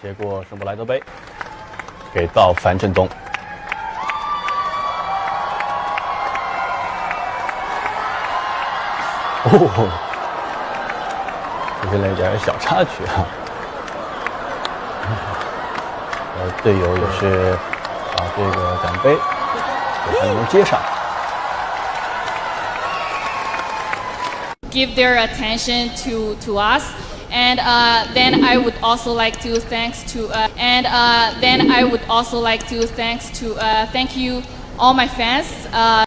接过圣布莱德杯，给到樊振东。哦，出现了一点小插曲啊。队友也是把这个奖杯给他们接上。Give their attention to us. And then I would also like to thank you all my fans.